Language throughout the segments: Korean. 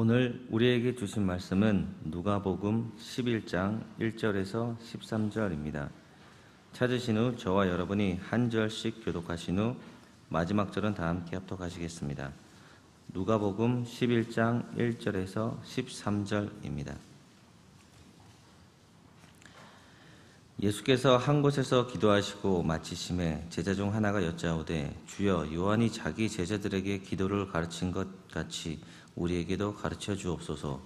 오늘 우리에게 주신 말씀은 누가복음 11장 1절에서 13절입니다. 찾으신 후 저와 여러분이 한 절씩 교독하신 후 마지막 절은 다 함께 합독하시겠습니다. 누가복음 11장 1절에서 13절입니다. 예수께서 한 곳에서 기도하시고 마치심에 제자 중 하나가 여짜오되 주여, 요한이 자기 제자들에게 기도를 가르친 것 같이 우리에게도 가르쳐 주옵소서.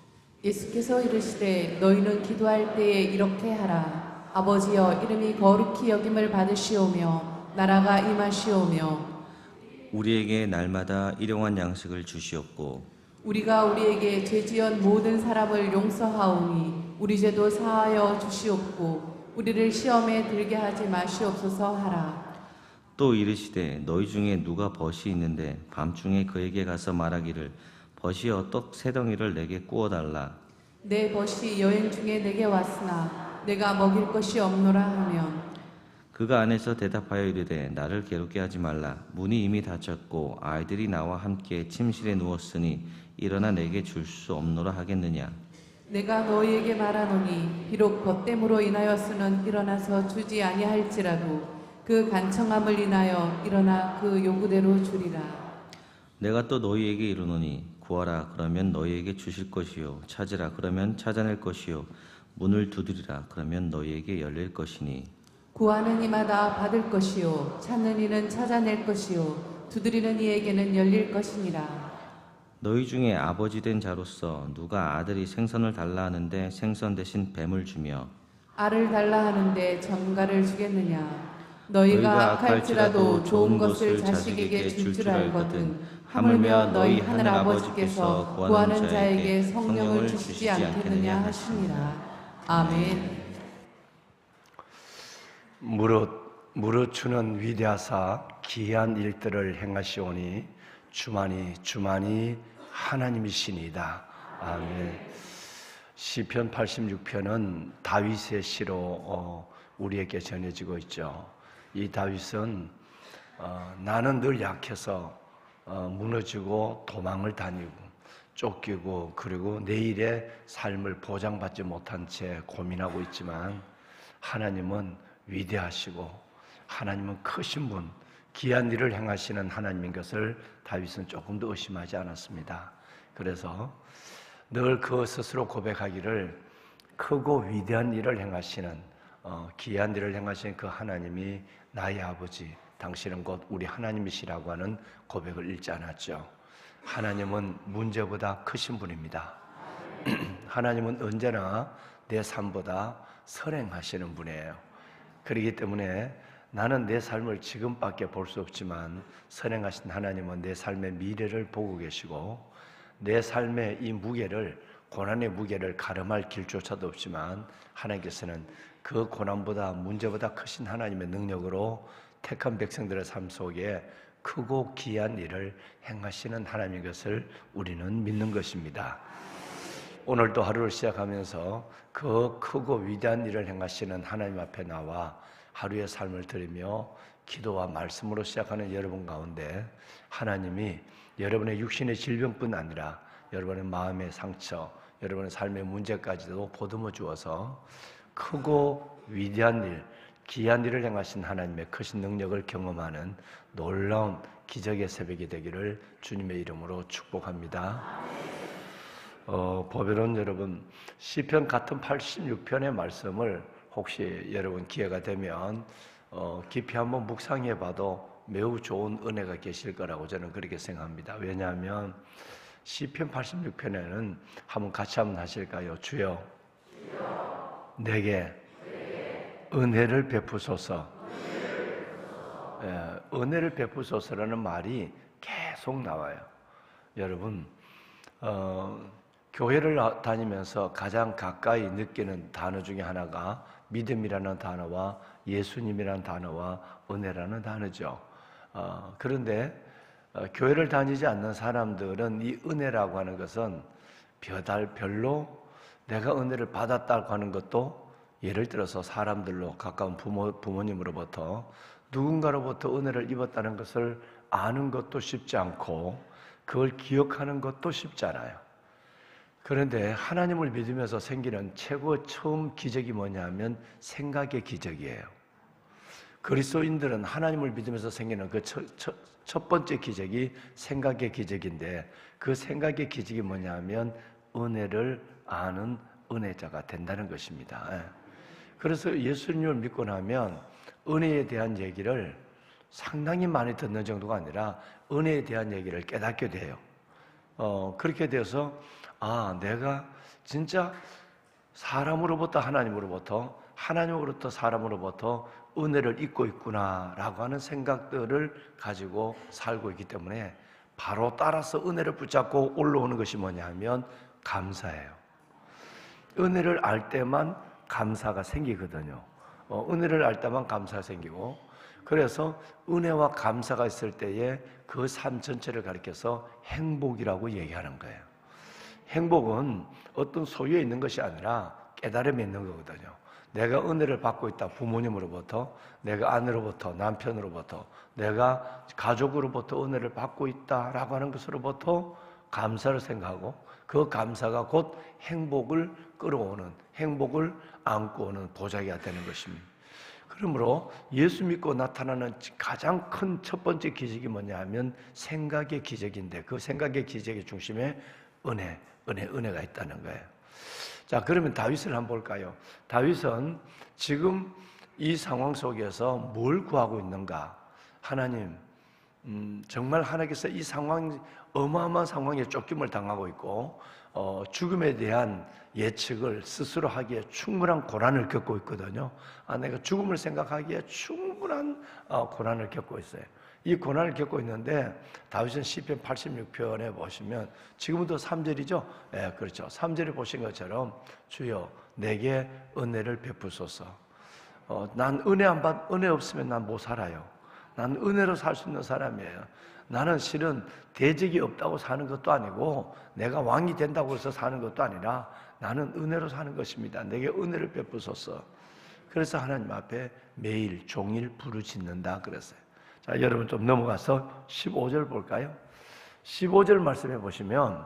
예수께서 이르시되 너희는 기도할 때에 이렇게 하라. 아버지여, 이름이 거룩히 여김을 받으시오며 나라가 임하시오며 우리에게 날마다 일용할 양식을 주시옵고 우리가 우리에게 죄지은 모든 사람을 용서하오니 우리 죄도 사하여 주시옵고 우리를 시험에 들게 하지 마시옵소서 하라. 또 이르시되 너희 중에 누가 벗이 있는데 밤중에 그에게 가서 말하기를 벗이여 떡 세 덩이를 내게 구워달라. 내 벗이 여행 중에 내게 왔으나 내가 먹일 것이 없노라 하면 그가 안에서 대답하여 이르되 나를 괴롭게 하지 말라. 문이 이미 닫혔고 아이들이 나와 함께 침실에 누웠으니 일어나 내게 줄 수 없노라 하겠느냐. 내가 너희에게 말하노니 비록 벗됨으로 인하여서는 일어나서 주지 아니할지라도 그 간청함을 인하여 일어나 그 요구대로 주리라. 내가 또 너희에게 이르노니 구하라 그러면 너희에게 주실 것이요, 찾으라 그러면 찾아낼 것이요, 문을 두드리라 그러면 너희에게 열릴 것이니. 구하는 이마다 받을 것이요 찾는 이는 찾아낼 것이요 두드리는 이에게는 열릴 것이니라. 너희 중에 아버지 된 자로서 누가 아들이 생선을 달라 하는데 생선 대신 뱀을 주며 알을 달라 하는데 전갈을 주겠느냐. 너희가 악할지라도 좋은 것을 자식에게 줄 줄 알거든 하물며 너희 하늘 아버지께서 구하는 자에게 성령을 주시지 않겠느냐 하시니라. 아멘. 무릇 주는 위대하사 기이한 일들을 행하시오니 주만이 하나님이시니이다. 아멘. 시편 86편은 다윗의 시로 우리에게 전해지고 있죠. 이 다윗은 나는 늘 약해서 무너지고 도망을 다니고 쫓기고 그리고 내일의 삶을 보장받지 못한 채 고민하고 있지만 하나님은 위대하시고 하나님은 크신 분, 귀한 일을 행하시는 하나님인 것을 다윗은 조금도 의심하지 않았습니다. 그래서 늘 그 스스로 고백하기를 크고 위대한 일을 행하시는 귀한 일을 행하시는 그 하나님이 나의 아버지, 당신은 곧 우리 하나님이시라고 하는 고백을 잃지 않았죠. 하나님은 문제보다 크신 분입니다. 하나님은 언제나 내 삶보다 선행하시는 분이에요. 그렇기 때문에 나는 내 삶을 지금밖에 볼 수 없지만 선행하신 하나님은 내 삶의 미래를 보고 계시고 내 삶의 이 무게를, 고난의 무게를 가름할 길조차도 없지만 하나님께서는 그 고난보다 문제보다 크신 하나님의 능력으로 택한 백성들의 삶 속에 크고 귀한 일을 행하시는 하나님인 것을 우리는 믿는 것입니다. 오늘도 하루를 시작하면서 그 크고 위대한 일을 행하시는 하나님 앞에 나와 하루의 삶을 드리며 기도와 말씀으로 시작하는 여러분 가운데 하나님이 여러분의 육신의 질병뿐 아니라 여러분의 마음의 상처, 여러분의 삶의 문제까지도 보듬어 주어서 크고 위대한 일, 귀한 일을 행하신 하나님의 크신 능력을 경험하는 놀라운 기적의 새벽이 되기를 주님의 이름으로 축복합니다. 보배로운 여러분, 시편 같은 86편의 말씀을 혹시 여러분 기회가 되면 깊이 한번 묵상해 봐도 매우 좋은 은혜가 계실 거라고 저는 그렇게 생각합니다. 왜냐하면 시편 86편에는 한번 같이 한번 하실까요? 주여 내게 은혜를 베푸소서. 은혜를 베푸소서라는 말이 계속 나와요. 여러분 교회를 다니면서 가장 가까이 느끼는 단어 중에 하나가 믿음이라는 단어와 예수님이라는 단어와 은혜라는 단어죠. 그런데 교회를 다니지 않는 사람들은 이 은혜라고 하는 것은 별로 내가 은혜를 받았다고 하는 것도 예를 들어서 사람들로 가까운 부모님으로부터 누군가로부터 은혜를 입었다는 것을 아는 것도 쉽지 않고 그걸 기억하는 것도 쉽지 않아요. 그런데 하나님을 믿으면서 생기는 최고 처음 기적이 뭐냐면 생각의 기적이에요. 그리스도인들은 하나님을 믿으면서 생기는 그 첫 번째 기적이 생각의 기적인데, 그 생각의 기적이 뭐냐면 은혜를 아는 은혜자가 된다는 것입니다. 예. 그래서 예수님을 믿고 나면 은혜에 대한 얘기를 상당히 많이 듣는 정도가 아니라 은혜에 대한 얘기를 깨닫게 돼요. 그렇게 되어서 내가 진짜 사람으로부터 하나님으로부터, 하나님으로부터 사람으로부터 은혜를 입고 있구나라고 하는 생각들을 가지고 살고 있기 때문에 바로 따라서 은혜를 붙잡고 올라오는 것이 뭐냐 하면 감사예요. 은혜를 알 때만 감사가 생기거든요. 은혜를 알 때만 감사가 생기고, 그래서 은혜와 감사가 있을 때에 그 삶 전체를 가리켜서 행복이라고 얘기하는 거예요. 행복은 어떤 소유에 있는 것이 아니라 깨달음에 있는 거거든요. 내가 은혜를 받고 있다. 부모님으로부터, 내가 아내로부터, 남편으로부터, 내가 가족으로부터 은혜를 받고 있다라고 하는 것으로부터 감사를 생각하고, 그 감사가 곧 행복을 끌어오는, 행복을 안고 오는 보자기가 되는 것입니다. 그러므로 예수 믿고 나타나는 가장 큰 첫 번째 기적이 뭐냐 하면 생각의 기적인데, 그 생각의 기적의 중심에 은혜가 있다는 거예요. 자, 그러면 다윗을 한번 볼까요? 다윗은 지금 이 상황 속에서 뭘 구하고 있는가? 하나님, 정말 하나님께서 이 상황, 어마어마한 상황에 쫓김을 당하고 있고, 죽음에 대한 예측을 스스로 하기에 충분한 고난을 겪고 있거든요. 내가 죽음을 생각하기에 충분한 고난을 겪고 있어요. 이 고난을 겪고 있는데, 다윗은 시편 86편에 보시면 지금부터 3절이죠? 네, 그렇죠. 3절에 보신 것처럼 주여 내게 은혜를 베푸소서. 난 은혜 없으면 난 못 살아요. 난 은혜로 살 수 있는 사람이에요. 나는 실은 대적이 없다고 사는 것도 아니고 내가 왕이 된다고 해서 사는 것도 아니라 나는 은혜로 사는 것입니다. 내게 은혜를 베푸소서. 그래서 하나님 앞에 매일 종일 부르짖는다 그랬어요. 자, 여러분 좀 넘어가서 15절 볼까요? 15절 말씀해 보시면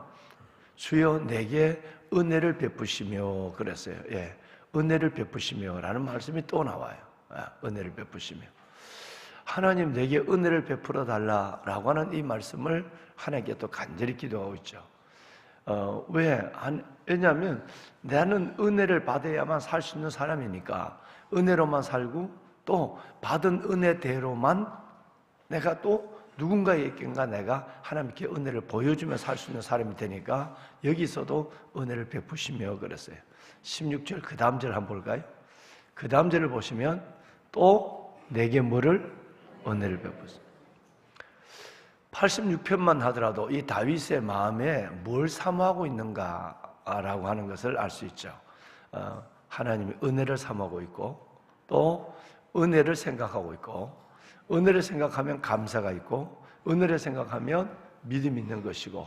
주여 내게 은혜를 베푸시며 그랬어요. 예, 은혜를 베푸시며 라는 말씀이 또 나와요. 은혜를 베푸시며. 하나님 내게 은혜를 베풀어 달라라고 하는 이 말씀을 하나님께 또 간절히 기도하고 있죠. 왜냐하면 나는 은혜를 받아야만 살 수 있는 사람이니까 은혜로만 살고 또 받은 은혜대로만 내가 또 누군가에게인가 내가 하나님께 은혜를 보여주며 살 수 있는 사람이 되니까 여기서도 은혜를 베푸시며 그랬어요. 16절 그 다음 절 한번 볼까요? 그 다음 절을 보시면 또 내게 뭐를? 은혜를 베푸소서. 86편만 하더라도 이 다윗의 마음에 뭘 사모하고 있는가라고 하는 것을 알 수 있죠. 하나님이 은혜를 사모하고 있고 또 은혜를 생각하고 있고, 은혜를 생각하면 감사가 있고, 은혜를 생각하면 믿음이 있는 것이고,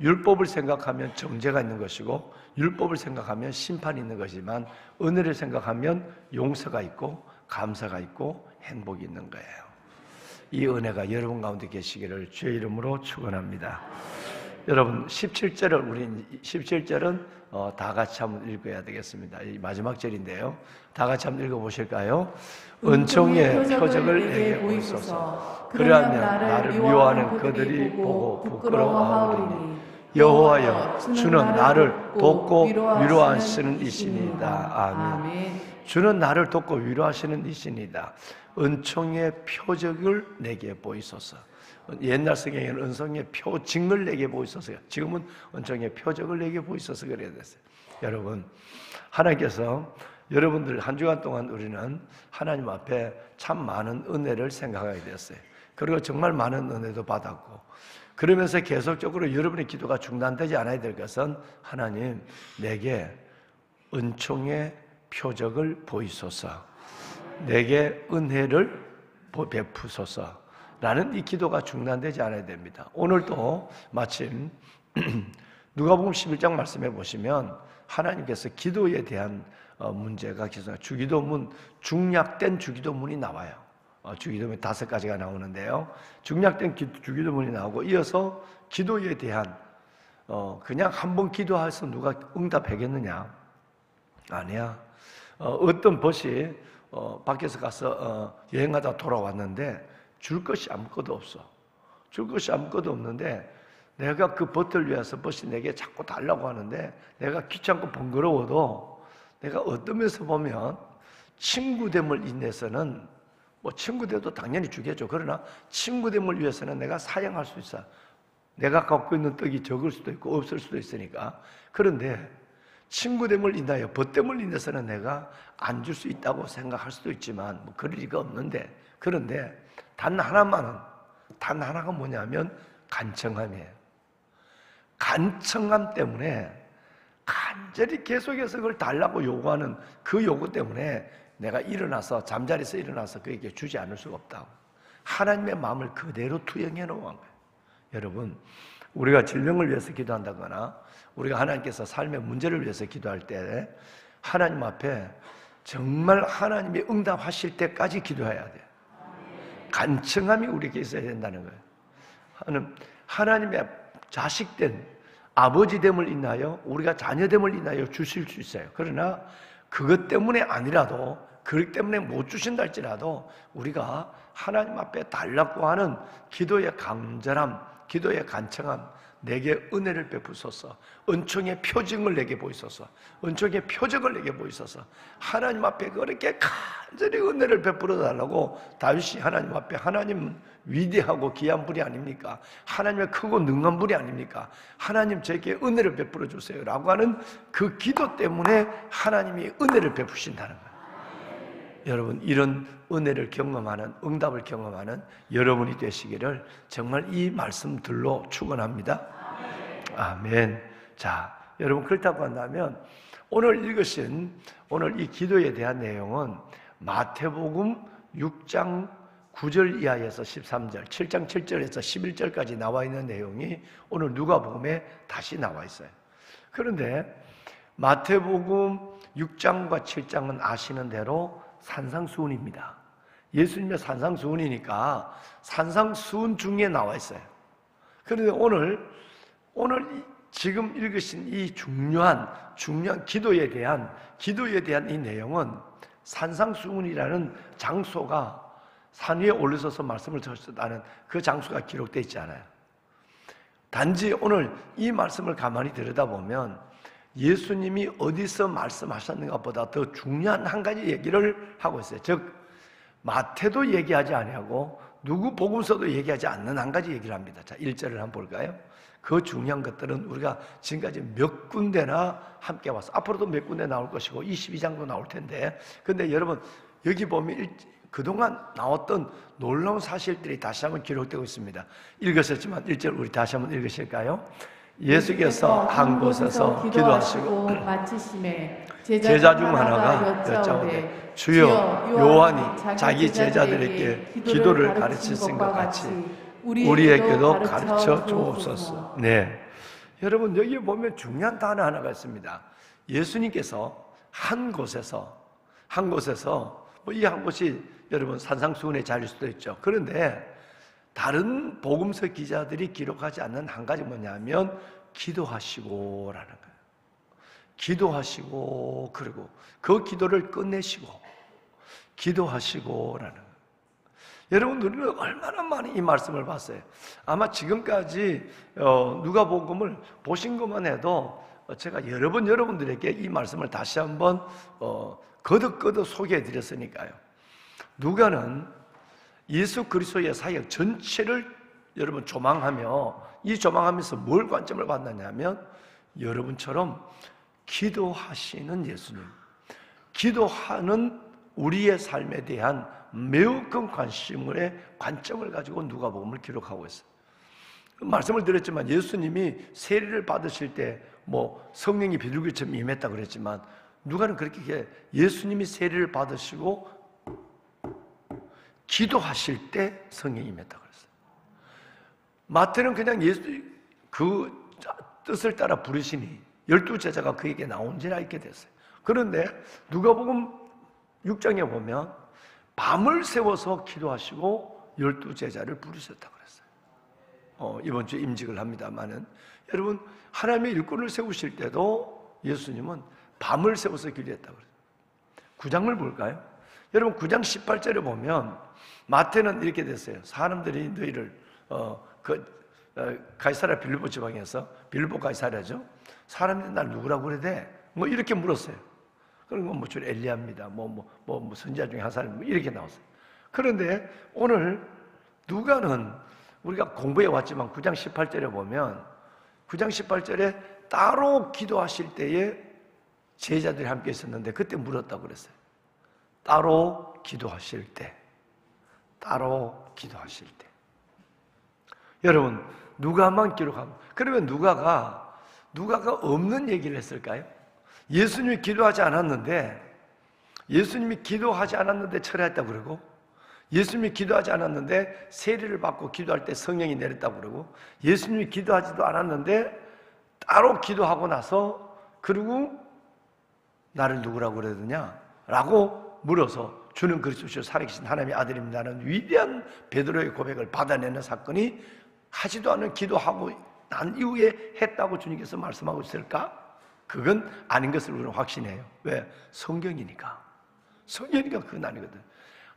율법을 생각하면 정죄가 있는 것이고, 율법을 생각하면 심판이 있는 것이지만 은혜를 생각하면 용서가 있고 감사가 있고 행복이 있는 거예요. 이 은혜가 여러분 가운데 계시기를 주의 이름으로 축원합니다. 여러분 17절은 다 같이 한번 읽어야 되겠습니다. 이 마지막 절인데요. 다 같이 한번 읽어보실까요? 은총의 표적을 내게 보이소서. 그러하면 나를 미워하는 그들이 보고 부끄러워하오리니 여호와여 주는 나를 돕고 위로하시는 이시니이다. 아멘. 주는 나를 돕고 위로하시는 이시니이다. 은총의 표적을 내게 보이소서. 옛날 성경에는 은총의 표징을 내게 보이소서. 지금은 은총의 표적을 내게 보이소서 그래야 됐어요. 여러분, 하나님께서 여러분들 한 주간 동안 우리는 하나님 앞에 참 많은 은혜를 생각하게 됐어요. 그리고 정말 많은 은혜도 받았고, 그러면서 계속적으로 여러분의 기도가 중단되지 않아야 될 것은 하나님 내게 은총의 표적을 보이소서, 내게 은혜를 베푸소서 라는 이 기도가 중단되지 않아야 됩니다. 오늘도 마침 누가복음 11장 말씀해 보시면 하나님께서 기도에 대한 문제가 계속 주기도문, 중략된 주기도문이 나와요. 주기도문이 5가지가 나오는데요. 중략된 주기도문이 나오고 이어서 기도에 대한 그냥 한 번 기도해서 누가 응답하겠느냐? 아니야. 어떤 벗이 밖에서 가서 여행하다 돌아왔는데 줄 것이 아무것도 없어. 줄 것이 아무것도 없는데 내가 그 벗을 위해서 벗이 내게 자꾸 달라고 하는데 내가 귀찮고 번거로워도 내가 어떤 면에서 보면 친구됨을 인해서는 뭐 친구됨도 당연히 주겠죠. 그러나 친구됨을 위해서는 내가 사양할 수 있어. 내가 갖고 있는 떡이 적을 수도 있고 없을 수도 있으니까. 그런데 친구됨을 인하여 벗됨을 인해서는 내가 안 줄 수 있다고 생각할 수도 있지만 뭐 그럴 리가 없는데, 그런데 단 하나가 뭐냐면 간청함이에요. 간청함 때문에 간절히 계속해서 그걸 달라고 요구하는 그 요구 때문에 내가 일어나서 잠자리에서 일어나서 그에게 주지 않을 수가 없다고. 하나님의 마음을 그대로 투영해 놓은 거예요. 여러분, 우리가 질병을 위해서 기도한다거나 우리가 하나님께서 삶의 문제를 위해서 기도할 때 하나님 앞에 정말 하나님이 응답하실 때까지 기도해야 돼요. 간청함이 우리에게 있어야 된다는 거예요. 하나님의 자식된 아버지됨을 인하여 우리가 자녀됨을 인하여 주실 수 있어요. 그러나 그것 때문에 아니라도, 그것 때문에 못 주신다 할지라도 우리가 하나님 앞에 달라고 하는 기도의 간절함, 기도의 간청함, 내게 은혜를 베푸소서, 은총의 표징을 내게 보이소서, 은총의 표적을 내게 보이소서. 하나님 앞에 그렇게 간절히 은혜를 베풀어 달라고 다윗이 하나님 앞에, 하나님 위대하고 귀한 분이 아닙니까? 하나님의 크고 능한 분이 아닙니까? 하나님 제게 은혜를 베풀어 주세요 라고 하는 그 기도 때문에 하나님이 은혜를 베푸신다는 거예요. 여러분, 이런 은혜를 경험하는, 응답을 경험하는 여러분이 되시기를 정말 이 말씀들로 축원합니다. 아멘. 자, 여러분, 그렇다고 한다면 오늘 읽으신 오늘 이 기도에 대한 내용은 마태복음 6장 9절 이하에서 13절, 7장 7절에서 11절까지 나와 있는 내용이 오늘 누가복음에 다시 나와 있어요. 그런데 마태복음 6장과 7장은 아시는 대로 산상수훈입니다. 예수님의 산상수훈이니까 산상수훈 중에 나와 있어요. 그런데 오늘 지금 읽으신 이 중요한 기도에 대한 이 내용은 산상수훈이라는 장소가 산 위에 올라서서 말씀을 전했다는 그 장소가 기록되어 있지 않아요. 단지 오늘 이 말씀을 가만히 들여다보면 예수님이 어디서 말씀하셨는가 보다 더 중요한 한 가지 얘기를 하고 있어요. 즉 마태도 얘기하지 아니하고 누구 복음서도 얘기하지 않는 한 가지 얘기를 합니다. 자, 1절을 한번 볼까요? 그 중요한 것들은 우리가 지금까지 몇 군데나 함께 와서 앞으로도 몇 군데 나올 것이고 22장도 나올 텐데, 근데 여러분 여기 보면 그동안 나왔던 놀라운 사실들이 다시 한번 기록되고 있습니다. 읽으셨지만 1절 우리 다시 한번 읽으실까요? 예수께서 한 곳에서 기도하시고 마치심에 제자 중 하나가 여짜오되 주여, 요한이 자기 제자들에게 기도를 가르치신 것 같이 우리에게도 가르쳐 주옵소서. 네, 여러분 여기 보면 중요한 단어 하나가 있습니다. 예수님께서 한 곳에서 뭐 이 한 곳이 여러분 산상수훈의 자리일 수도 있죠. 그런데 다른 복음서 기자들이 기록하지 않는 한 가지 뭐냐면 기도하시고라는 거예요. 기도하시고, 그리고 그 기도를 끝내시고 기도하시고라는 거예요. 여러분, 우리는 얼마나 많이 이 말씀을 봤어요. 아마 지금까지 누가복음을 보신 것만 해도 제가 여러 번 여러분들에게 이 말씀을 다시 한번 거듭 소개해 드렸으니까요. 누가는 예수 그리스도의 사역 전체를 여러분 조망하며, 이 조망하면서 뭘 관점을 받느냐면 여러분처럼 기도하시는 예수님, 기도하는 우리의 삶에 대한 매우 큰 관점을 가지고 누가복음을 기록하고 있어요. 말씀을 드렸지만 예수님이 세례를 받으실 때 뭐 성령이 비둘기처럼 임했다 그랬지만 누가는 그렇게 예수님이 세례를 받으시고 기도하실 때 성령이 임했다 그랬어요. 마태는 그냥 예수 그 뜻을 따라 부르시니 12제자가 그에게 나온지라 있게 됐어요. 그런데 누가복음 6장에 보면 밤을 새워서 기도하시고 12제자를 부르셨다 그랬어요. 이번 주에 임직을 합니다만은, 여러분 하나님의 일꾼을 세우실 때도 예수님은 밤을 새워서 기도했다고 그래요. 9장을 볼까요? 여러분 9장 18절에 보면 마태는 이렇게 됐어요. 사람들이 너희를 가이사랴 빌립보 지방에서, 빌립보 가이사랴죠. 사람들이 날 누구라고 그래 돼? 뭐 이렇게 물었어요. 그런 건 저 엘리야입니다. 뭐 선지자 중에 한 사람, 이렇게 나왔어요. 그런데 오늘 누가는 우리가 공부해 왔지만 9장 18절에 보면 9장 18절에 따로 기도하실 때에 제자들이 함께 있었는데 그때 물었다고 그랬어요. 따로 기도하실 때, 따로 기도하실 때. 여러분 누가만 기록하면, 그러면 누가가 없는 얘기를 했을까요? 예수님이 기도하지 않았는데 철회했다고 그러고, 예수님이 기도하지 않았는데 세례를 받고 기도할 때 성령이 내렸다고 그러고, 예수님이 기도하지도 않았는데 따로 기도하고 나서 그리고 나를 누구라고 그래야 되냐? 라고 물어서 주는 그리스도시요 살아계신 하나님의 아들입니다는 위대한 베드로의 고백을 받아내는 사건이 하지도 않은 기도하고 난 이후에 했다고 주님께서 말씀하고 있을까? 그건 아닌 것을 우리는 확신해요. 왜? 성경이니까 그건 아니거든.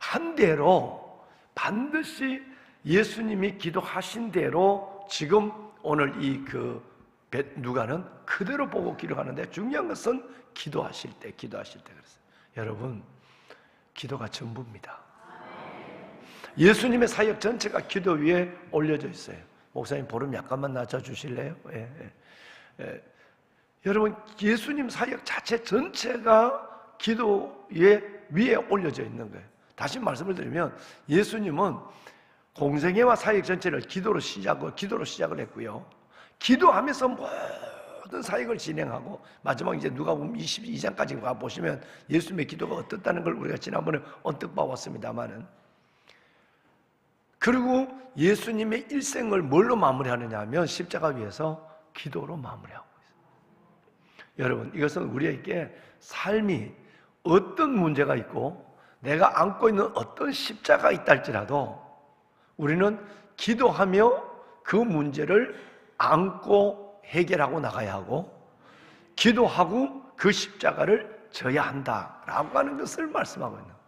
한 대로 반드시 예수님이 기도하신 대로 지금 오늘 누가는 그대로 보고 기록하는데, 중요한 것은 기도하실 때 그랬어요. 여러분 기도가 전부입니다. 예수님의 사역 전체가 기도 위에 올려져 있어요. 목사님 볼륨 약간만 낮춰주실래요? 여러분 예수님 사역 자체 전체가 기도 위에 올려져 있는 거예요. 다시 말씀을 드리면 예수님은 공생애와 사역 전체를 기도로 시작을 했고요. 기도하면서 모든 사역을 진행하고, 마지막 이제 누가복음 22장까지 가 보시면 예수님의 기도가 어떻다는 걸 우리가 지난번에 언뜻 봐왔습니다만은, 그리고 예수님의 일생을 뭘로 마무리하느냐 하면 십자가 위에서 기도로 마무리하고 있어요. 여러분 이것은 우리에게 삶이 어떤 문제가 있고 내가 안고 있는 어떤 십자가가 있다 할지라도 우리는 기도하며 그 문제를 안고 해결하고 나가야 하고, 기도하고 그 십자가를 져야 한다라고 하는 것을 말씀하고 있는 거예요.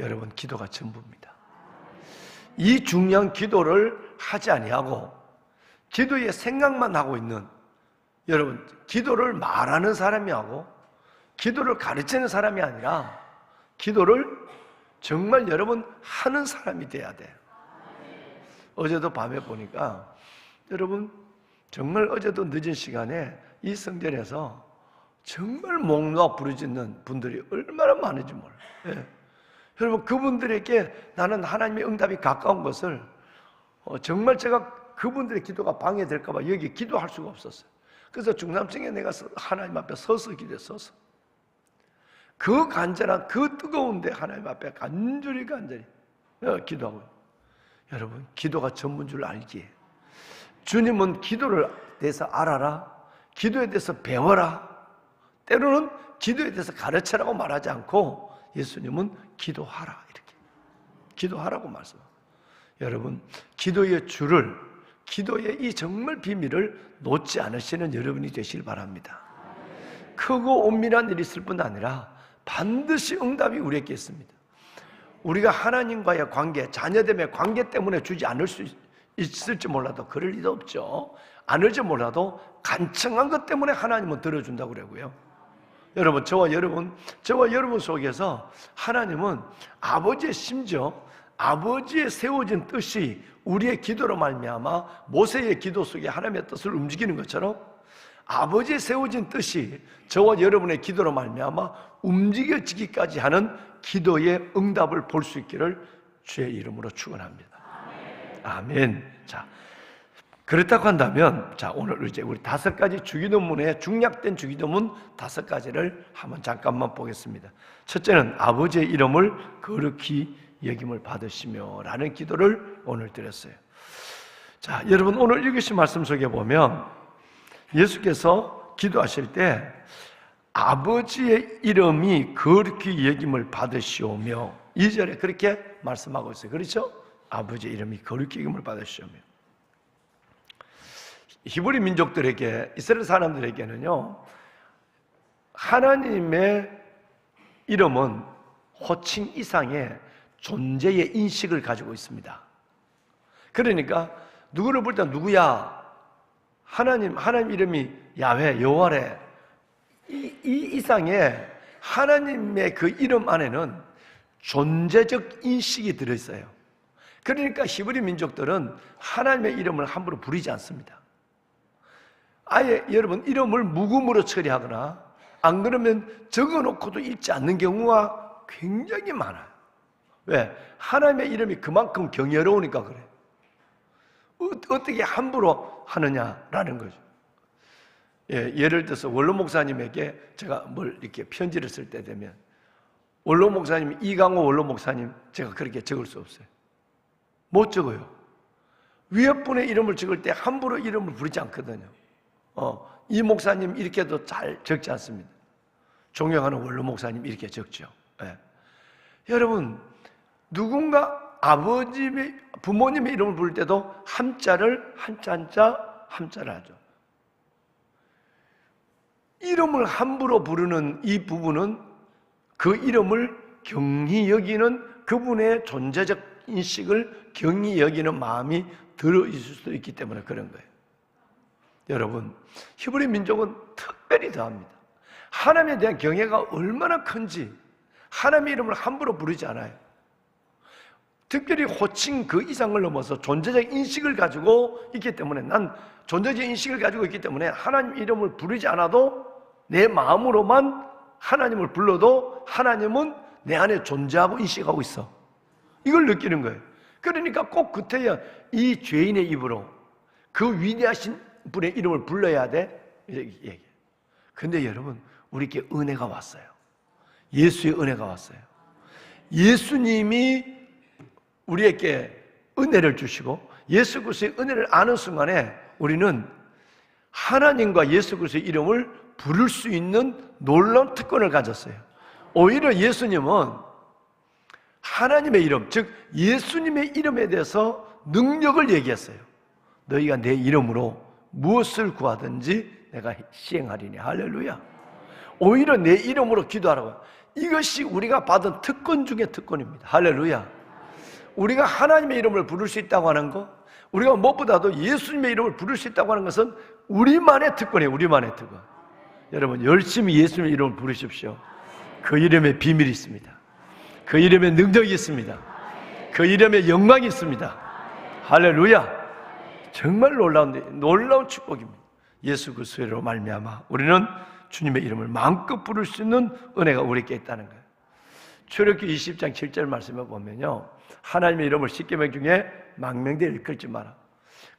여러분 기도가 전부입니다. 이 중요한 기도를 하지 아니하고 기도의 생각만 하고 있는, 여러분 기도를 말하는 사람이 하고 기도를 가르치는 사람이 아니라 기도를 정말 여러분 하는 사람이 돼야 돼요. 어제도 밤에 보니까 여러분 정말 어제도 늦은 시간에 이 성전에서 정말 목 놓아 부르짖는 분들이 얼마나 많은지 몰라요. 여러분 그분들에게 나는 하나님의 응답이 가까운 것을 정말 제가 그분들의 기도가 방해될까 봐 여기 기도할 수가 없었어요. 그래서 중남층에 내가 하나님 앞에 서서 기도했어서 그 간절한 그 뜨거운데 하나님 앞에 간절히 기도하고, 여러분 기도가 전부인 줄 알기에 주님은 기도를 대해서 알아라, 기도에 대해서 배워라, 때로는 기도에 대해서 가르쳐라고 말하지 않고 예수님은 기도하라, 이렇게 기도하라고 말씀합니다. 여러분 기도의 줄을, 기도의 이 정말 비밀을 놓지 않으시는 여러분이 되시길 바랍니다. 크고 엄밀한 일이 있을 뿐 아니라 반드시 응답이 우리에게 있습니다. 우리가 하나님과의 관계, 자녀됨의 관계 때문에 주지 않을 수 있을지 몰라도, 그럴 리도 없죠. 않을지 몰라도 간청한 것 때문에 하나님은 들어준다고 그러고요. 여러분 저와 여러분 속에서 하나님은 아버지의, 심지어 아버지의 세워진 뜻이 우리의 기도로 말미암아 모세의 기도 속에 하나님의 뜻을 움직이는 것처럼 아버지의 세워진 뜻이 저와 여러분의 기도로 말미암아 움직여지기까지 하는 기도의 응답을 볼 수 있기를 주의 이름으로 축원합니다. 아멘. 자, 그렇다고 한다면, 자 오늘 이제 우리 5가지 주기도문에 중략된 주기도문 5가지를 한번 잠깐만 보겠습니다. 첫째는 아버지의 이름을 거룩히 여김을 받으시며 라는 기도를 오늘 드렸어요. 자, 여러분 오늘 읽으신 말씀 속에 보면 예수께서 기도하실 때 아버지의 이름이 거룩히 여김을 받으시오며, 2절에 그렇게 말씀하고 있어요. 그렇죠? 아버지의 이름이 거룩히 여김을 받으시오며. 히브리 민족들에게, 이스라엘 사람들에게는요, 하나님의 이름은 호칭 이상의 존재의 인식을 가지고 있습니다. 그러니까 누구를 볼 때 누구야? 하나님 이름이 야훼, 여호와래. 이 이상의 하나님의 그 이름 안에는 존재적 인식이 들어있어요. 그러니까 히브리 민족들은 하나님의 이름을 함부로 부르지 않습니다. 아예 여러분 이름을 묵음으로 처리하거나 안 그러면 적어놓고도 읽지 않는 경우가 굉장히 많아요. 왜? 하나님의 이름이 그만큼 경이로우니까 그래요. 어떻게 함부로 하느냐라는 거죠. 예를 들어서 원로 목사님에게 제가 뭘 이렇게 편지를 쓸 때 되면 원로 목사님, 이강호 원로 목사님 제가 그렇게 적을 수 없어요. 못 적어요. 위에 분의 이름을 적을 때 함부로 이름을 부르지 않거든요. 이 목사님 이렇게도 잘 적지 않습니다. 존경하는 원로 목사님 이렇게 적죠. 예. 여러분, 누군가 아버지의, 부모님의 이름을 부를 때도 한자를 함자를 하죠. 이름을 함부로 부르는 이 부분은 그 이름을 경히 여기는 그분의 존재적 인식을 경히 여기는 마음이 들어있을 수도 있기 때문에 그런 거예요. 여러분, 히브리 민족은 특별히 더합니다. 하나님에 대한 경외가 얼마나 큰지 하나님의 이름을 함부로 부르지 않아요. 특별히 호칭 그 이상을 넘어서 존재적 인식을 가지고 있기 때문에, 난 존재적 인식을 가지고 있기 때문에 하나님 이름을 부르지 않아도 내 마음으로만 하나님을 불러도 하나님은 내 안에 존재하고 인식하고 있어. 이걸 느끼는 거예요. 그러니까 꼭 그때야 이 죄인의 입으로 그 위대하신 분의 이름을 불러야 돼, 이렇게 얘기해요. 근데 여러분, 우리에게 은혜가 왔어요. 예수의 은혜가 왔어요. 예수님이 우리에게 은혜를 주시고 예수 그리스도의 은혜를 아는 순간에 우리는 하나님과 예수 그리스도의 이름을 부를 수 있는 놀라운 특권을 가졌어요. 오히려 예수님은 하나님의 이름, 즉 예수님의 이름에 대해서 능력을 얘기했어요. 너희가 내 이름으로 무엇을 구하든지 내가 시행하리니. 할렐루야. 오히려 내 이름으로 기도하라고. 이것이 우리가 받은 특권 중에 특권입니다. 할렐루야. 우리가 하나님의 이름을 부를 수 있다고 하는 것, 우리가 무엇보다도 예수님의 이름을 부를 수 있다고 하는 것은 우리만의 특권이에요. 우리만의 특권. 여러분, 열심히 예수님의 이름을 부르십시오. 그 이름에 비밀이 있습니다. 그 이름에 능력이 있습니다. 그 이름에 영광이 있습니다. 할렐루야. 정말 놀라운 축복입니다. 예수 그리스도로 말미암아 우리는 주님의 이름을 마음껏 부를 수 있는 은혜가 우리에게 있다는 거예요. 출애굽기 20장 7절 말씀에 보면요, 하나님의 이름을 십계명 중에 망명되어 일컬지 마라.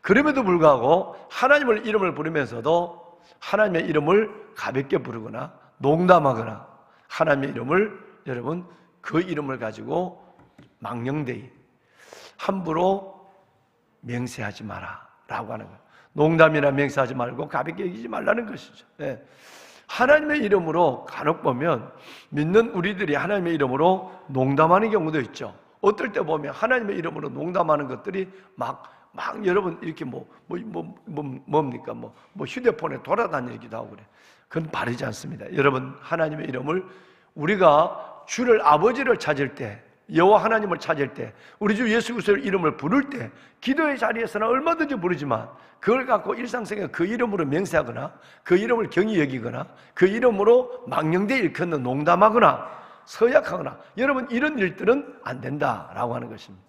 그럼에도 불구하고 하나님의 이름을 부르면서도 하나님의 이름을 가볍게 부르거나 농담하거나 하나님의 이름을, 여러분, 그 이름을 가지고 망령되이 함부로 맹세하지 마라 라고 하는 거예요. 농담이나 맹세하지 말고 가볍게 여기지 말라는 것이죠. 네. 하나님의 이름으로 간혹 보면 믿는 우리들이 하나님의 이름으로 농담하는 경우도 있죠. 어떨 때 보면 하나님의 이름으로 농담하는 것들이 막 여러분 이렇게 뭡니까? 휴대폰에 돌아다니기도 하고 그래. 그건 바르지 않습니다. 여러분, 하나님의 이름을 우리가 주를 아버지를 찾을 때, 여호와 하나님을 찾을 때, 우리 주 예수 그리스도의 이름을 부를 때, 기도의 자리에서는 얼마든지 부르지만 그걸 갖고 일상생활에 그 이름으로 맹세하거나 그 이름을 경히 여기거나 그 이름으로 망령되이 일컫는 농담하거나 서약하거나, 여러분, 이런 일들은 안 된다라고 하는 것입니다.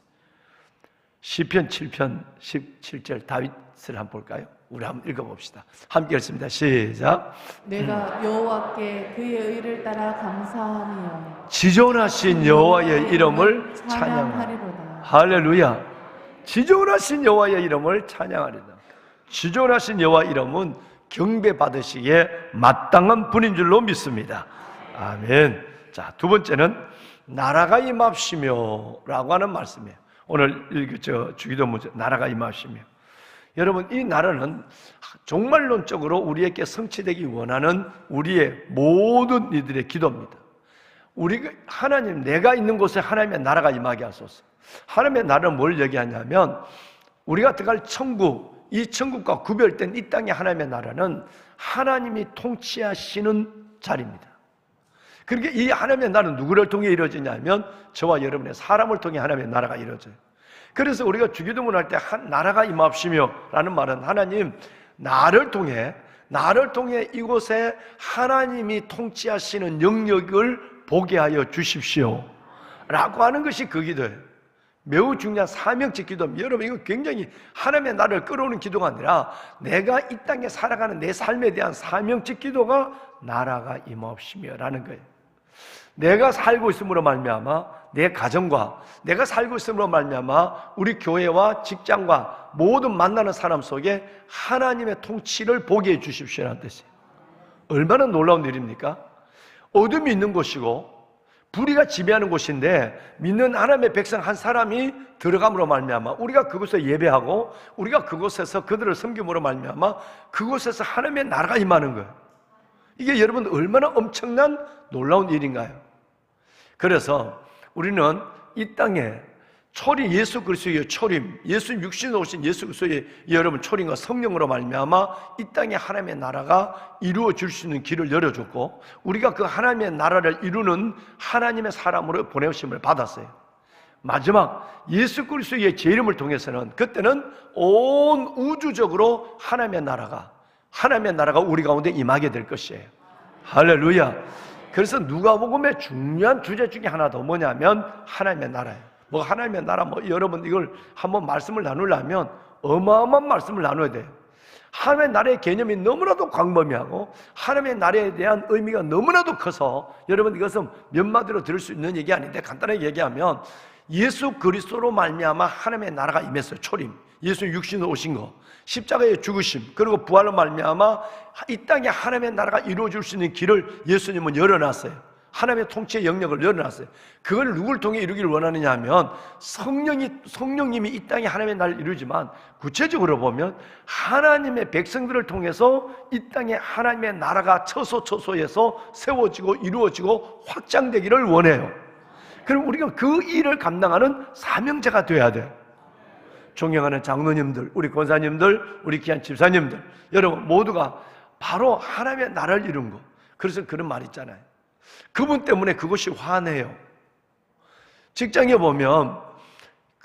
시편 7편 17절 다윗을 한번 볼까요? 우리 한번 읽어봅시다. 함께 읽습니다. 시작. 내가 여호와께 그의 의를 따라 감사하며 지존하신 여호와의 이름을 찬양하리로다. 할렐루야. 지존하신 여호와의 이름을 찬양하리로다. 지존하신 여호와 이름은 경배받으시기에 마땅한 분인 줄로 믿습니다. 아멘. 자, 두 번째는 나라가 임합시며 라고 하는 말씀이에요. 오늘 주기도 문제, 나라가 임합시며. 여러분, 이 나라는 종말론적으로 우리에게 성취되기 원하는 우리의 모든 이들의 기도입니다. 우리가 하나님, 내가 있는 곳에 하나님의 나라가 임하게 하소서. 하나님의 나라는 뭘 얘기하냐면 우리가 들어갈 천국, 이 천국과 구별된 이 땅의 하나님의 나라는 하나님이 통치하시는 자리입니다. 그러니까 이 하나님의 나라는 누구를 통해 이루어지냐면 저와 여러분의 사람을 통해 하나님의 나라가 이루어져요. 그래서 우리가 주기도문 할 때 나라가 임합시며 라는 말은 하나님 나를 통해 이곳에 하나님이 통치하시는 영역을 보게 하여 주십시오 라고 하는 것이 그 기도예요. 매우 중요한 사명적 기도입니다. 여러분, 이거 굉장히 하나님의 나라를 끌어오는 기도가 아니라 내가 이 땅에 살아가는 내 삶에 대한 사명적 기도가 나라가 임하옵시며 라는 거예요. 내가 살고 있음으로 말미암아 내 가정과 내가 살고 있음으로 말미암아 우리 교회와 직장과 모든 만나는 사람 속에 하나님의 통치를 보게 해 주십시오라는 뜻이에요. 얼마나 놀라운 일입니까? 어둠이 있는 곳이고 불의가 지배하는 곳인데 믿는 하나님의 백성 한 사람이 들어감으로 말미암아 우리가 그곳에 예배하고 우리가 그곳에서 그들을 섬김으로 말미암아 그곳에서 하나님의 나라가 임하는 거예요. 이게 여러분 얼마나 엄청난 놀라운 일인가요? 그래서 우리는 이 땅에 초림, 예수 그리스도의 초림, 예수 육신으로 오신 예수 그리스도의 여러분 초림과 성령으로 말미암아 이 땅에 하나님의 나라가 이루어질 수 있는 길을 열어줬고 우리가 그 하나님의 나라를 이루는 하나님의 사람으로 보내심을 받았어요. 마지막 예수 그리스도의 제 이름을 통해서는 그때는 온 우주적으로 하나님의 나라가 우리 가운데 임하게 될 것이에요. 할렐루야. 그래서 누가복음의 중요한 주제 중에 하나도 뭐냐면 하나님의 나라예요. 뭐 하나님의 나라 여러분 이걸 한번 말씀을 나누려면 어마어마한 말씀을 나눠야 돼요. 하나님의 나라의 개념이 너무나도 광범위하고 하나님의 나라에 대한 의미가 너무나도 커서 여러분 이것은 몇 마디로 들을 수 있는 얘기 아닌데 간단하게 얘기하면 예수 그리스도로 말미암아 하나님의 나라가 임했어요. 초림, 예수 육신으로 오신 거, 십자가의 죽으심, 그리고 부활로 말미암아 이 땅에 하나님의 나라가 이루어질 수 있는 길을 예수님은 열어놨어요. 하나님의 통치의 영역을 열어놨어요. 그걸 누굴 통해 이루기를 원하느냐 하면 성령님이 이 땅에 하나님의 나라를 이루지만 구체적으로 보면 하나님의 백성들을 통해서 이 땅에 하나님의 나라가 처소처소에서 세워지고 이루어지고 확장되기를 원해요. 그럼 우리가 그 일을 감당하는 사명자가 돼야 돼요. 존경하는 장로님들, 우리 권사님들, 우리 귀한 집사님들, 여러분 모두가 바로 하나님의 나라를 이룬 거. 그래서 그런 말 있잖아요. 그분 때문에 그것이 화내요. 직장에 보면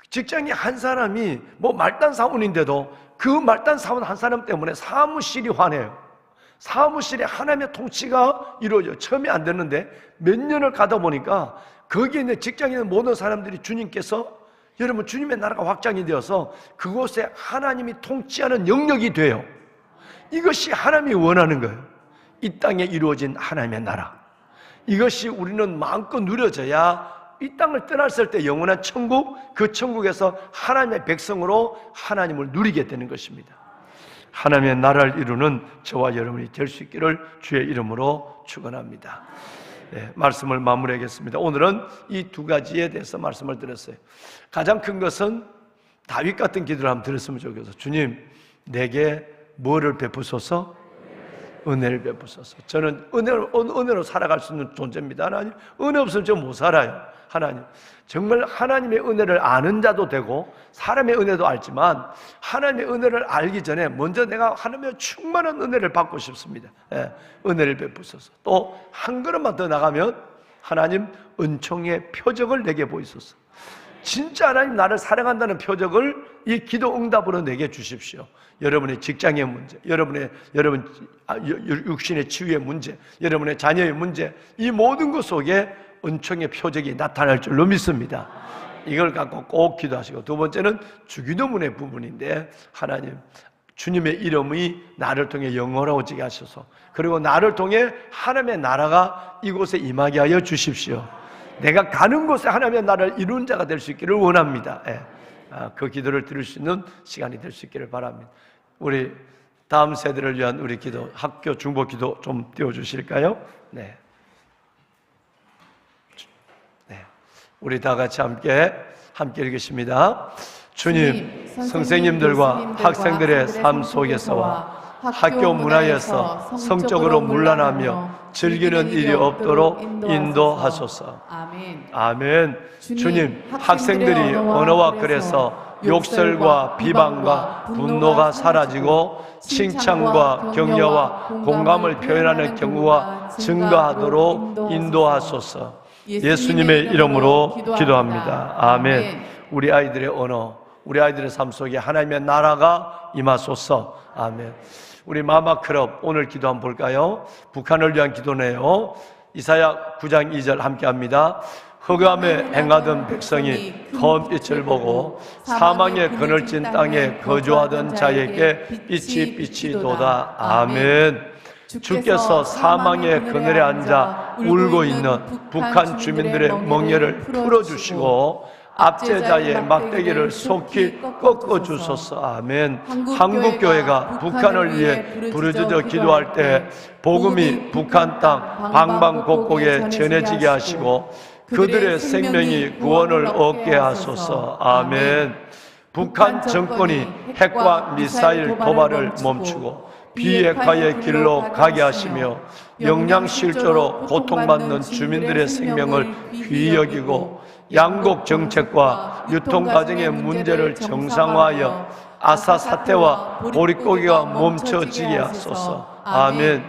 직장에 한 사람이 말단 사원인데도 그 말단 사원 한 사람 때문에 사무실이 화내요. 사무실에 하나님의 통치가 이루어져요. 처음에 안 됐는데 몇 년을 가다 보니까 거기에 있는 직장에 있는 모든 사람들이 주님께서 여러분 주님의 나라가 확장이 되어서 그곳에 하나님이 통치하는 영역이 돼요. 이것이 하나님이 원하는 거예요. 이 땅에 이루어진 하나님의 나라. 이것이 우리는 마음껏 누려져야 이 땅을 떠났을 때 영원한 천국, 그 천국에서 하나님의 백성으로 하나님을 누리게 되는 것입니다. 하나님의 나라를 이루는 저와 여러분이 될 수 있기를 주의 이름으로 축원합니다. 네, 말씀을 마무리하겠습니다. 오늘은 이 두 가지에 대해서 말씀을 드렸어요. 가장 큰 것은 다윗 같은 기도를 한번 드렸으면 좋겠어요. 주님, 내게 뭐를 베푸소서? 은혜를 베푸소서. 저는 은혜로 살아갈 수 있는 존재입니다. 하나님, 은혜 없으면 저 못 살아요. 하나님, 정말 하나님의 은혜를 아는 자도 되고 사람의 은혜도 알지만 하나님의 은혜를 알기 전에 먼저 내가 하나님의 충만한 은혜를 받고 싶습니다. 예, 은혜를 베푸소서. 또 한 걸음만 더 나가면 하나님 은총의 표적을 내게 보이소서. 진짜 하나님 나를 사랑한다는 표적을 이 기도 응답으로 내게 주십시오. 여러분의 직장의 문제, 여러분 육신의 치유의 문제, 여러분의 자녀의 문제, 이 모든 것 속에 은총의 표적이 나타날 줄로 믿습니다. 이걸 갖고 꼭 기도하시고, 두 번째는 주기도문의 부분인데 하나님, 주님의 이름이 나를 통해 영원하게 하셔서, 그리고 나를 통해 하나님의 나라가 이곳에 임하게 하여 주십시오. 내가 가는 곳에 하나님의 나라를 이루는 자가 될 수 있기를 원합니다. 예. 그 기도를 드릴 수 있는 시간이 될 수 있기를 바랍니다. 우리 다음 세대를 위한 우리 기도, 학교 중보 기도 좀 띄워주실까요? 네. 네. 우리 다 같이 함께 읽겠습니다. 주님, 선생님들과 학생들의 삶 속에서와 학교 문화에서 성적으로 문란하며 즐기는 일이 없도록 인도하소서. 아멘. 아멘. 주님, 학생들이 언어와 글에서 욕설과 비방과 분노가 사라지고 칭찬과 격려와 공감을 표현하는 경우가 증가하도록 인도하소서. 예수님의 이름으로 기도합니다. 아멘. 우리 아이들의 언어, 우리 아이들의 삶 속에 하나님의 나라가 임하소서. 아멘. 우리 마마클럽 오늘 기도 한번 볼까요? 북한을 위한 기도네요. 이사야 9장 2절 함께 합니다. 흑암에 행하던 백성이 검 빛을 보고 사망의 그늘진 땅에 거주하던 자에게 빛이 비치도다. 아멘. 주께서 사망의 그늘에 앉아 울고 있는 북한 주민들의 멍에를 풀어주시고 압제자의 막대기를 속히 꺾어주소서. 아멘. 한국교회가 북한을 위해 부르짖어 기도할 때 복음이 북한 땅 방방곡곡에 전해지게 하시고 그들의 생명이 구원을 얻게 하소서. 아멘. 북한 정권이 핵과 미사일 도발을 멈추고 비핵화의 길로 가게 하시며 영양실조로 고통받는 주민들의 생명을 귀히 여기고 양곡 정책과 유통과정의 문제를 정상화하여 아사 사태와 보릿고기가 멈춰지게 하소서. 아멘.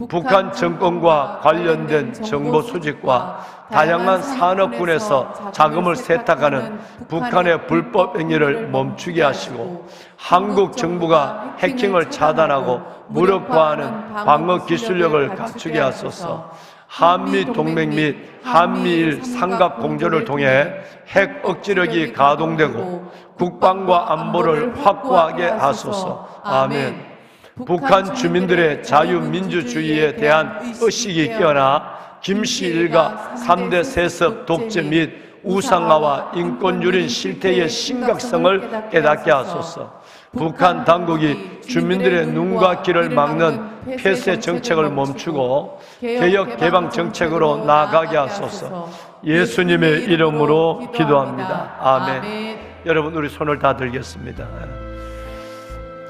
북한 정권과 관련된 정보 수집과 다양한 산업군에서 자금을 세탁하는 북한의 불법 행위를 멈추게 하시고 한국 정부가 해킹을 차단하고 무력화하는 방어 기술력을 갖추게 하소서. 한미 동맹 및 한미일 삼각 공조를 통해 핵 억지력이 가동되고 국방과 안보를 확고하게 하소서. 아멘. 북한 주민들의 자유민주주의에 대한 의식이 깨어나 김씨 일가 3대 세습 독재 및 우상화와 인권유린 실태의 심각성을 깨닫게 하소서. 북한 당국이 주민들의 눈과 귀를 막는 폐쇄 정책을 멈추고 개혁 개방 정책으로 나아가게 하소서. 예수님의 이름으로 기도합니다. 아멘. 여러분 우리 손을 다 들겠습니다.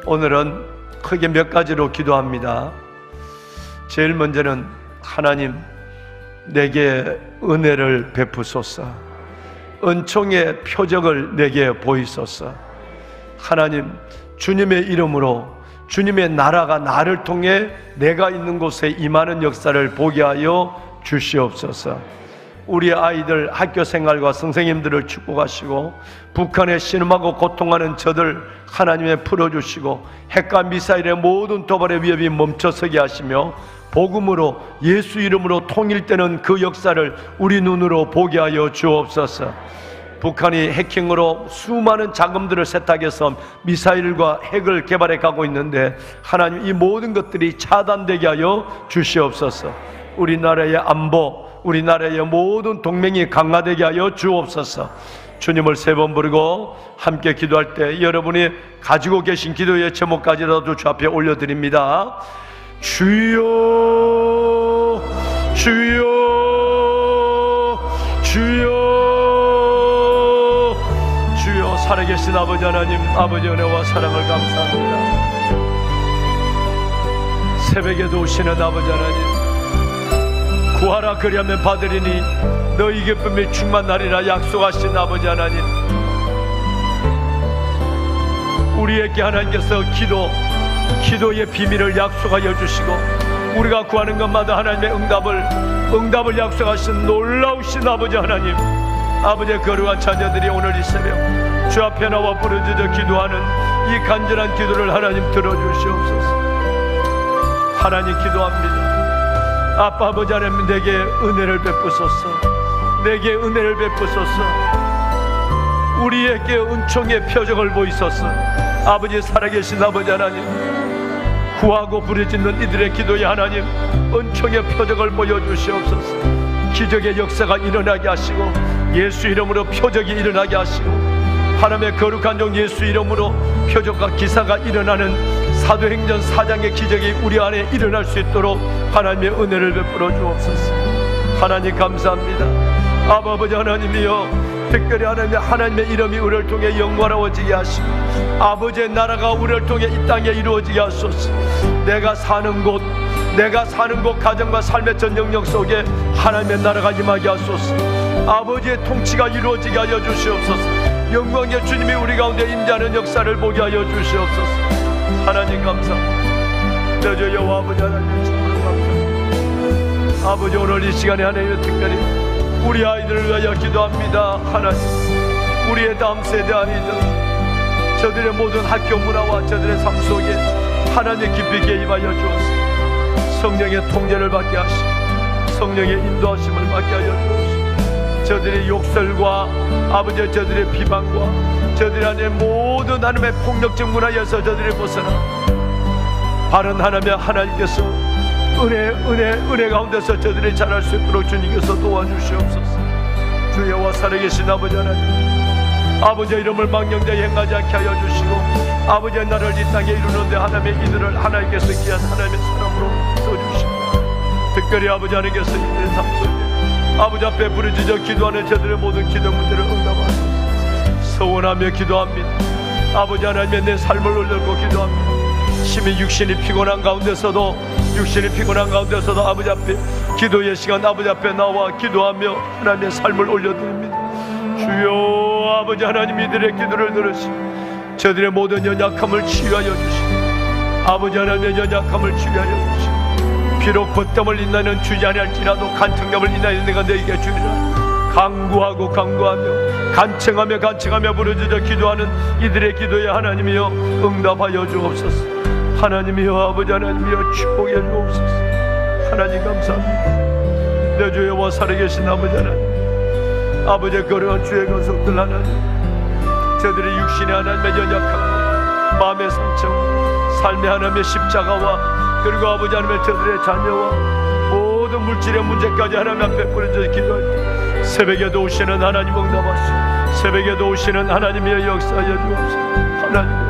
오늘은 크게 몇 가지로 기도합니다. 제일 먼저는 하나님 내게 은혜를 베푸소서. 은총의 표적을 내게 보이소서. 하나님 주님의 이름으로 주님의 나라가 나를 통해 내가 있는 곳에 임하는 역사를 보게 하여 주시옵소서. 우리 아이들 학교 생활과 선생님들을 축복하시고 북한에 신음하고 고통하는 저들 하나님의 풀어주시고 핵과 미사일의 모든 도발의 위협이 멈춰서게 하시며 복음으로 예수 이름으로 통일되는 그 역사를 우리 눈으로 보게 하여 주옵소서. 북한이 해킹으로 수많은 자금들을 세탁해서 미사일과 핵을 개발해 가고 있는데 하나님 이 모든 것들이 차단되게 하여 주시옵소서. 우리나라의 안보, 우리나라의 모든 동맹이 강화되게 하여 주옵소서. 주님을 세 번 부르고 함께 기도할 때 여러분이 가지고 계신 기도의 제목까지라도 주 앞에 올려드립니다. 주여 주여 주여 주여. 살아계신 아버지 하나님, 아버지 은혜와 사랑을 감사합니다. 새벽에도 오시는 아버지 하나님, 구하라 그리하면 받으리니 너희 기쁨이 충만하리라 약속하신 아버지 하나님, 우리에게 하나님께서 기도의 비밀을 약속하여 주시고 우리가 구하는 것마다 하나님의 응답을 약속하신 놀라우신 아버지 하나님, 아버지의 거룩한 자녀들이 오늘 이 새벽 주 앞에 나와 부르짖어 기도하는 이 간절한 기도를 하나님 들어주시옵소서. 하나님 기도합니다. 아빠 아버지 하나님 내게 은혜를 베푸소서. 내게 은혜를 베푸소서. 우리에게 은총의 표적을 보이소서. 아버지 살아계신 아버지 하나님, 구하고 부르짖는 이들의 기도에 하나님 은총의 표적을 보여주시옵소서. 기적의 역사가 일어나게 하시고 예수 이름으로 표적이 일어나게 하시고 하나님의 거룩한 종 예수 이름으로 표적과 기사가 일어나는 사도행전 4장의 기적이 우리 안에 일어날 수 있도록 하나님의 은혜를 베풀어 주옵소서. 하나님 감사합니다. 아버지 하나님이여, 특별히 하나님의 이름이 우리를 통해 영광스러워지게 하시고 아버지의 나라가 우리를 통해 이 땅에 이루어지게 하소서. 내가 사는 곳 가정과 삶의 전 영역 속에 하나님의 나라가 임하게 하소서. 아버지의 통치가 이루어지게 하여 주시옵소서. 영광의 주님이 우리 가운데 임재하는 역사를 보게 하여 주시옵소서. 하나님 감사합니다. 내 주 여호와 아버지 하나님 참으로 감사합니다. 아버지 오늘 이 시간에 하나님 특별히 우리 아이들을 위하여 기도합니다. 하나님 우리의 다음 세대 아니죠. 저들의 모든 학교 문화와 저들의 삶 속에 하나님 깊이 개입하여 주옵소서. 성령의 통제를 받게 하시고 성령의 인도하심을 받게 하여 주옵소서. 저들의 욕설과 아버지 저들의 비방과 저들 안에 모든 하나님의 폭력적 문화에서 저들이 벗어나 바른 하나님께서 은혜 가운데서 저들이 자랄 수 있도록 주님께서 도와주시옵소서. 주 여호와 살아계신 아버지 하나님, 아버지의 이름을 망령되이 행하지 않게 하여 주시고 아버지의 나를 이 땅에 이루는데 하나님의 이들을 하나님께서 귀한 하나님의 사람으로 써주시고 특별히 아버지 하나님께서 이들의 삶 속에 아버지 앞에 부르짖어 기도하는 저들의 모든 기도 문제를 응답하소서. 서원하며 기도합니다. 아버지 하나님의 내 삶을 올려놓고 기도합니다. 심히 육신이 피곤한 가운데서도 아버지 앞에 기도의 시간 아버지 앞에 나와 기도하며 하나님의 삶을 올려드립니다. 주여 아버지 하나님 이들의 기도를 들으시고 저들의 모든 연약함을 치유하여 주시고 아버지 하나님의 연약함을 치유하여 주시고 비록 벗땀을 인나는 주지 아니할지라도 간청감을 인하여 내가 너에게 주리라 강구하며 간청하며 부르짖어 기도하는 이들의 기도에 하나님이여 응답하여 주옵소서. 하나님이여 아버지 하나님이여 축복해 주옵소서. 하나님 감사합니다. 내 주 여호와 살아계신 아버지 하나님, 아버지의 거룩한 주의 권속들 하나님, 저들의 육신의 하나님의 연약함, 마음의 상처, 삶의 하나님의 십자가와 그리고 아버지 하나님의 저들의 자녀와 모든 물질의 문제까지 하나님 앞에 뿌려져 기도할 때 새벽에도 오시는 하나님 응답하시고 새벽에도 오시는 하나님의 역사하여 주옵소서. 하나님의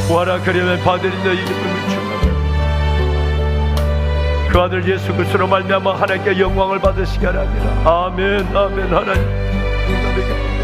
구하라 그리하면 받으리 너희 기쁨이 충만하리라. 그 아들 예수 그리스도로 말미암아 하나님께 영광을 받으시게 하나니라. 아멘. 하나님 응답의